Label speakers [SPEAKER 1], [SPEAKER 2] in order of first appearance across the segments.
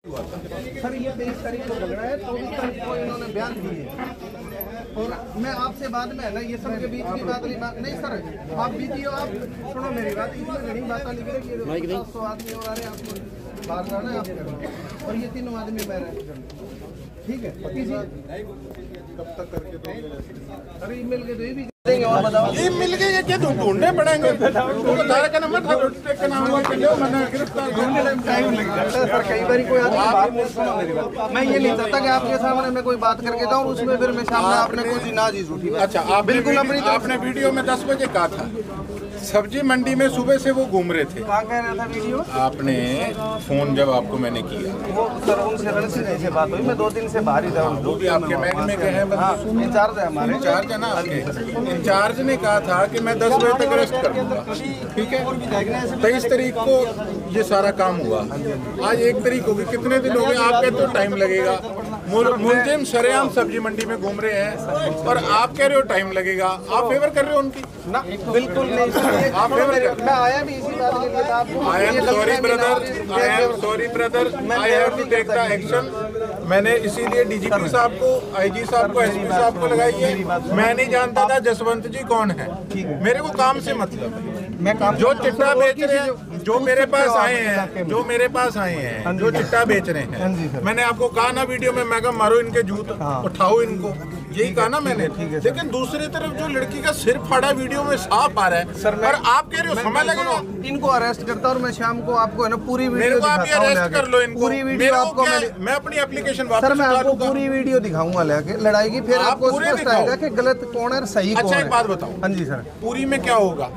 [SPEAKER 1] Sir ये 23 तारीख को झगड़ा है, 24 तारीख को इन्होंने बयान दिए और मैं आपसे बाद में है ना ये सब के बीच की बात नहीं सर, आप बीती हो, आप सुनो मेरी बात, इसमें घनी बात लिख रही है 700 आदमी और आ रहे हैं, आपको बाहर जाना है आप और ये तीनों आदमी मैं रहते हैं, ठीक है किसी कब तक करके अरे ईमेल के तो ये भी देंगे और बताओ
[SPEAKER 2] ये मिल गए ये क्या ढूंढने पड़ेंगे तारे का नंबर था का नाम हुआ कर लो मैंने गिरफ्तार
[SPEAKER 1] ढूंढने में टाइम लगता है सर, कई बार कोई आदमी बात नहीं सुना मेरी बात, मैं ये नहीं चाहता कि आपके सामने मैं कोई बात करके जाऊं उसमें फिर मैं सामने आपने कोई नाजी उठी।
[SPEAKER 2] अच्छा आपने वीडियो में 10 बजे कहा था सब्जी मंडी में सुबह से वो घूम रहे थे,
[SPEAKER 1] कहाँ कह रहा था वीडियो
[SPEAKER 2] आपने फोन जब आपको मैंने किया
[SPEAKER 1] वो सर उनसे रणसी नहीं से बात हुई, मैं 2 दिन से बाहर ही था,
[SPEAKER 2] वो भी आपके महकमे के हैं
[SPEAKER 1] इंचार्ज है हमारे,
[SPEAKER 2] इंचार्ज है ना आपके, इंचार्ज ने कहा था कि मैं 10 बजे तक अरेस्ट करूंगा, ठीक है 23 तारीख को ये सारा काम हुआ, आज 1 तारीख होगी, कितने दिन हो गए, आप कहते हो टाइम लगेगा, मुलजिम सरेआम सब्जी मंडी में घूम रहे हैं और आप कह रहे हो टाइम लगेगा, आप फेवर कर रहे हो उनकी
[SPEAKER 1] ना बिल्कुल नहीं आप मैं आया भी इसी बात के लिए आपको
[SPEAKER 2] I am sorry brother I have to take the action. मैंने इसीलिए डीजीपी साहब को, आईजी साहब को, एसपी साहब को लगाई है, मैं नहीं जानता था जसवंत जी कौन है, मेरे को काम से मतलब
[SPEAKER 1] मैं काम
[SPEAKER 2] जो चिट्टा बेच रहे हैं, जो मेरे पास आए हैं, जो चिट्टा बेच रहे हैं, मैंने आपको कहा ना वीडियो में, मैं कहा मारो इनके जूत, उठाओ इनको, यही कहा ना मैंने, लेकिन दूसरी तरफ जो लड़की का सिर फाड़ा वीडियो में साफ आ रहा है सर, और आप कह रहे हो समय लगेगा,
[SPEAKER 1] इनको अरेस्ट करता और मैं शाम को आपको है ना पूरी वीडियो
[SPEAKER 2] अरेस्ट कर लो इनको,
[SPEAKER 1] पूरी वीडियो आपको
[SPEAKER 2] मैं अपनी एप्लीकेशन वापस
[SPEAKER 1] सर मैं आपको पूरी वीडियो दिखाऊंगा लेके लड़ाई की, फिर आपको स्पष्ट आएगा कि गलत कौन है सही कौन है।
[SPEAKER 2] अच्छा एक बात बताओ,
[SPEAKER 1] हाँ जी सर,
[SPEAKER 2] पूरी में क्या होगा,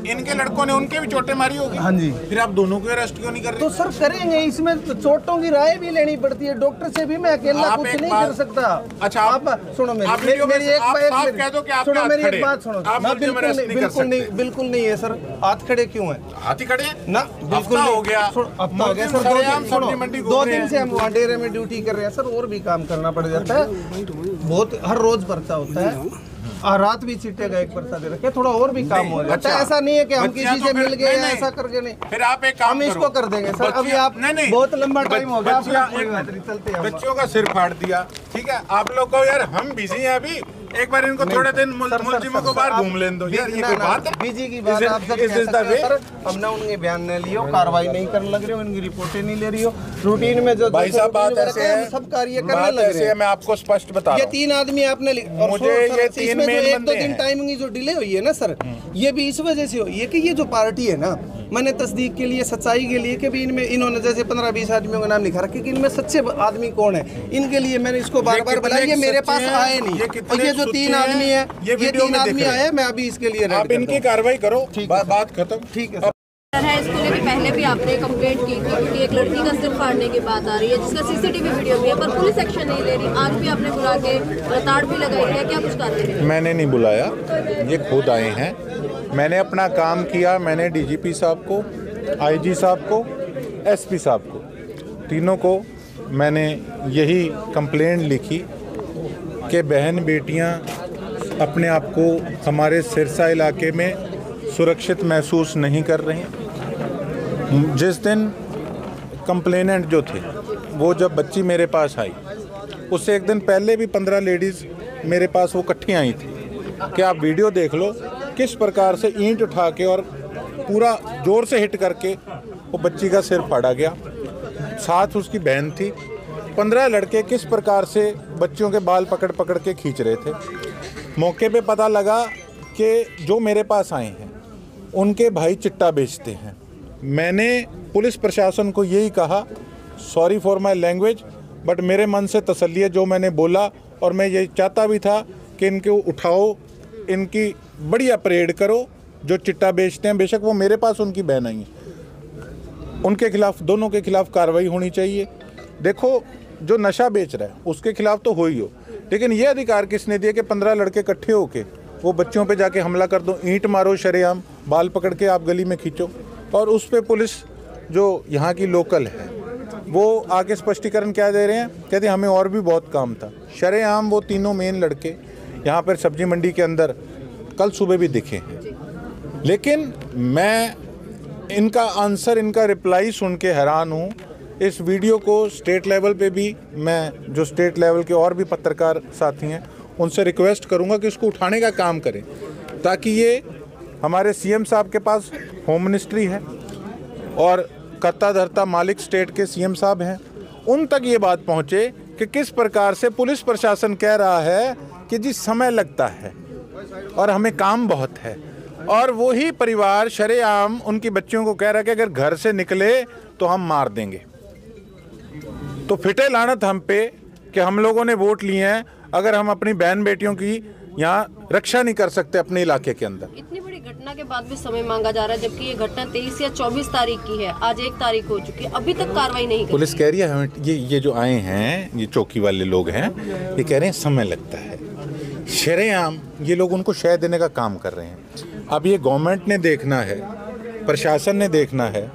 [SPEAKER 2] इनके लड़कों ने उनके भी चोटें मारी होगी,
[SPEAKER 1] हाँ जी,
[SPEAKER 2] फिर आप दोनों को अरेस्ट क्यों नहीं कर रहे?
[SPEAKER 1] तो सर करेंगे, इसमें तो चोटों की राय भी लेनी पड़ती है, डॉक्टर से भी मैं अकेला कुछ नहीं कर सकता।
[SPEAKER 2] अच्छा
[SPEAKER 1] आप सुनो मेरी एक बात सुनो, बिल्कुल नहीं है सर, हाथ खड़े क्यों है,
[SPEAKER 2] हाथ ही खड़े
[SPEAKER 1] ना बिल्कुल
[SPEAKER 2] हो गया,
[SPEAKER 1] हफ्ता हो गया सर, 2 दिन से हम वहाँ डेरे में ड्यूटी कर रहे हैं सर, और भी काम करना पड़ जाता है बहुत, हर रोज पर्चा होता है, रात भी चिट्टे का एक पर्चा दे रखे, थोड़ा और भी काम हो जाता है, ऐसा नहीं है कि हम किसी से मिल गए ऐसा करके नहीं,
[SPEAKER 2] फिर आप एक काम
[SPEAKER 1] हम इसको कर देंगे सर, अभी आप बहुत लंबा टाइम हो गया, चलते हैं,
[SPEAKER 2] बच्चों का सिर फाड़ दिया, ठीक है, आप लोग को यार हम बिजी हैं अभी, एक बार इनको थोड़े दिन मुलजिमों को बाहर घूम लेने दो, यार ये कोई बात है,
[SPEAKER 1] बीजी की बात आप सब हमने उनके बयान नहीं लियो, कार्रवाई नहीं करने लग रही हो, उनकी रिपोर्टें नहीं ले रही हो, रूटीन में जो
[SPEAKER 2] भाई साहब बात ऐसे है,
[SPEAKER 1] सब कार्य करने लग रहे हैं,
[SPEAKER 2] मैं आपको स्पष्ट बता रहा हूं,
[SPEAKER 1] ये 3 आदमी आपने मुझे ये 3 में 1-2 दिन टाइमिंग जो डिले हुई है ना सर, ये भी इस वजह से हुई है कि ये जो पार्टी है ना, मैंने तस्दीक के लिए, सच्चाई के लिए कि भी इनमें इन्होंने जैसे 15-20 आदमियों का नाम लिखा रखा कि इनमें सच्चे आदमी कौन है, इनके लिए मैंने इसको बार-बार बुलाया, ये मेरे पास आए नहीं, और ये जो 3 आदमी है, ये 3 आदमी आए, मैं अभी इसके लिए
[SPEAKER 2] आप इनकी कार्रवाई करो, बात खत्म,
[SPEAKER 1] ठीक है।
[SPEAKER 3] इसको लेकर पहले भी आपने कंप्लेंट की थी क्योंकि एक लड़की का सिर फाड़ने की बात आ रही है जिसका सीसीटीवी वीडियो भी है, पर पुलिस एक्शन नहीं ले रही, आज भी आपने बुला के ताड़ भी लगाई है, क्या कुछ कर रहे हैं? मैंने
[SPEAKER 2] नहीं बुलाया, ये खुद आए हैं, मैंने अपना काम किया, मैंने डीजीपी साहब को, आईजी साहब को, एसपी साहब को, तीनों को मैंने यही कंप्लेंट लिखी कि बहन बेटियां अपने आप को हमारे सिरसा इलाके में सुरक्षित महसूस नहीं कर रही। जिस दिन कंप्लेनेंट जो थे वो जब बच्ची मेरे पास आई, उससे 1 दिन पहले भी 15 लेडीज़ मेरे पास वो इकट्ठी आई थी कि आप वीडियो देख लो किस प्रकार से ईंट उठा के और पूरा ज़ोर से हिट करके वो बच्ची का सिर फाड़ा गया, साथ उसकी बहन थी, 15 लड़के किस प्रकार से बच्चियों के बाल पकड़ पकड़ के खींच रहे थे। मौके पे पता लगा कि जो मेरे पास आए हैं उनके भाई चिट्टा बेचते हैं। मैंने पुलिस प्रशासन को यही कहा, sorry for my language, but मेरे मन से तसल्ली है जो मैंने बोला, और मैं ये चाहता भी था कि इनको उठाओ, इनकी बढ़िया परेड करो, जो चिट्टा बेचते हैं, बेशक वो मेरे पास उनकी बहन आई है, उनके खिलाफ, दोनों के खिलाफ कार्रवाई होनी चाहिए। देखो जो नशा बेच रहा है उसके खिलाफ तो हो ही हो, लेकिन ये अधिकार किसने दिया कि 15 लड़के इकट्ठे होके वो बच्चों पे जाके हमला कर दो, ईंट मारो, शरेआम बाल पकड़ के आप गली में खींचो, और उस पे पुलिस जो यहाँ की लोकल है वो आगे स्पष्टीकरण क्या दे रहे हैं, कहते हमें और भी बहुत काम था। शरेआम वो तीनों मेन लड़के यहाँ पर सब्जी मंडी के अंदर कल सुबह भी दिखे हैं, लेकिन मैं इनका आंसर, इनका रिप्लाई सुन के हैरान हूँ इस वीडियो को स्टेट लेवल पे भी, मैं जो स्टेट लेवल के और भी पत्रकार साथी हैं उनसे रिक्वेस्ट करूंगा कि इसको उठाने का काम करें, ताकि ये हमारे सीएम साहब के पास होम मिनिस्ट्री है और कर्ता धर्ता मालिक स्टेट के सीएम साहब हैं, उन तक ये बात पहुँचे कि किस प्रकार से पुलिस प्रशासन कह रहा है कि जी समय लगता है और हमें काम बहुत है, और वही परिवार शरेआम उनकी बच्चियों को कह रहा है कि अगर घर से निकले तो हम मार देंगे। तो फिटे लानत हम पे कि हम लोगों ने वोट लिए हैं, अगर हम अपनी बहन बेटियों की यहाँ रक्षा नहीं कर सकते अपने इलाके के अंदर।
[SPEAKER 3] इतनी बड़ी घटना के बाद भी समय मांगा जा रहा है, जबकि ये घटना 23 या 24 तारीख की है, आज 1 तारीख हो चुकी है, अभी तक कार्रवाई नहीं की।
[SPEAKER 2] पुलिस कह रही है हमें, ये जो आए हैं, ये चौकी वाले लोग हैं, ये कह रहे हैं समय लगता है। शरेआम ये लोग उनको शय देने का काम कर रहे हैं। अब ये गवर्नमेंट ने देखना है, प्रशासन ने देखना है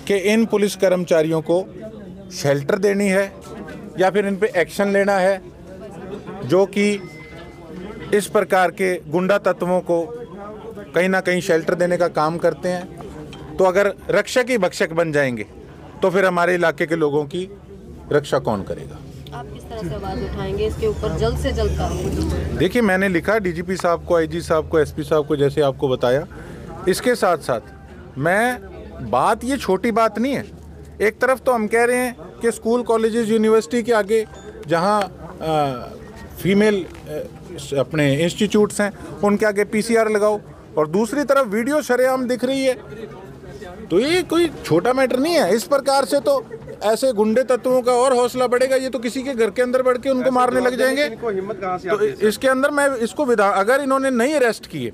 [SPEAKER 2] कि इन पुलिस कर्मचारियों को शेल्टर देनी है या फिर इन पे एक्शन लेना है, जो कि इस प्रकार के गुंडा तत्वों को कहीं ना कहीं शेल्टर देने का काम करते हैं। तो अगर रक्षक ही भक्षक बन जाएंगे तो फिर हमारे इलाके के लोगों की रक्षा कौन करेगा?
[SPEAKER 3] आप किस तरह से आवाज उठाएंगे इसके ऊपर जल्द से जल्द कार्रवाई?
[SPEAKER 2] देखिए, मैंने लिखा डीजीपी साहब को, आईजी साहब को, एसपी साहब को, जैसे आपको बताया। इसके साथ साथ मैं बात, ये छोटी बात नहीं है। एक तरफ तो हम कह रहे हैं कि स्कूल कॉलेजेस यूनिवर्सिटी के आगे जहां फीमेल अपने इंस्टीट्यूट्स हैं उनके आगे पीसीआर लगाओ, और दूसरी तरफ वीडियो शरेआम दिख रही है। तो ये कोई छोटा मैटर नहीं है। इस प्रकार से तो ऐसे गुंडे तत्वों का और हौसला बढ़ेगा, ये तो किसी के घर के अंदर बढ़ के उनको मारने लग जाएंगे। तो इसके अंदर मैं इसको अगर इन्होंने नहीं अरेस्ट किए,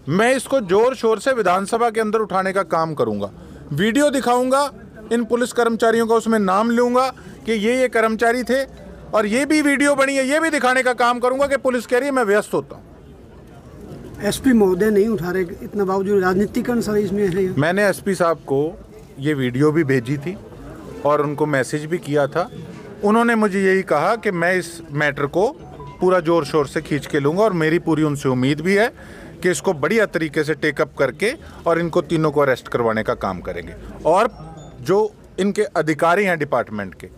[SPEAKER 2] मैं इसको जोर शोर से विधानसभा के अंदर उठाने का काम करूंगा। वीडियो दिखाऊंगा इन पुलिस कर्मचारियों का, उसमें नाम लूंगा कि ये कर्मचारी थे, और ये भी वीडियो बनी है, ये भी दिखाने का काम करूंगा कि पुलिस कह रही है मैं व्यस्त होता हूँ।
[SPEAKER 4] एसपी महोदय नहीं उठा रहे, इतना बावजूद राजनीतिकरण सर इसमें है।
[SPEAKER 2] मैंने एसपी साहब को ये वीडियो भी भेजी थी और उनको मैसेज भी किया था। उन्होंने मुझे यही कहा कि मैं इस मैटर को पूरा जोर शोर से खींच के लूँगा, और मेरी पूरी उनसे उम्मीद भी है कि इसको बढ़िया तरीके से टेकअप करके और इनको तीनों को अरेस्ट करवाने का काम करेंगे। और जो इनके अधिकारी हैं डिपार्टमेंट के,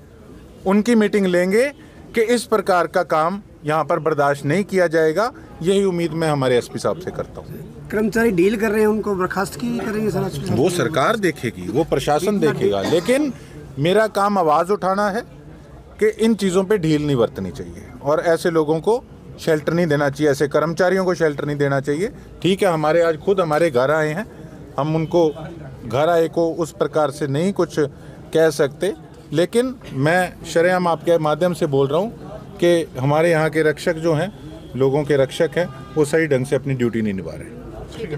[SPEAKER 2] उनकी मीटिंग लेंगे कि इस प्रकार का काम यहाँ पर बर्दाश्त नहीं किया जाएगा। यही उम्मीद मैं हमारे एसपी साहब से करता हूँ।
[SPEAKER 4] कर्मचारी डील कर रहे हैं, उनको बर्खास्त की करेंगे सर?
[SPEAKER 2] वो सरकार देखेगी, वो प्रशासन देखेगा, लेकिन मेरा काम आवाज़ उठाना है कि इन चीज़ों पे ढील नहीं बरतनी चाहिए और ऐसे लोगों को शेल्टर नहीं देना चाहिए, ऐसे कर्मचारियों को शेल्टर नहीं देना चाहिए। ठीक है, हमारे आज खुद हमारे घर आए हैं, हम उनको घर आए को उस प्रकार से नहीं कुछ कह सकते, लेकिन मैं शरेआम आपके माध्यम से बोल रहा हूँ कि हमारे यहाँ के रक्षक जो हैं, लोगों के रक्षक हैं, वो सही ढंग से अपनी ड्यूटी नहीं निभा रहे।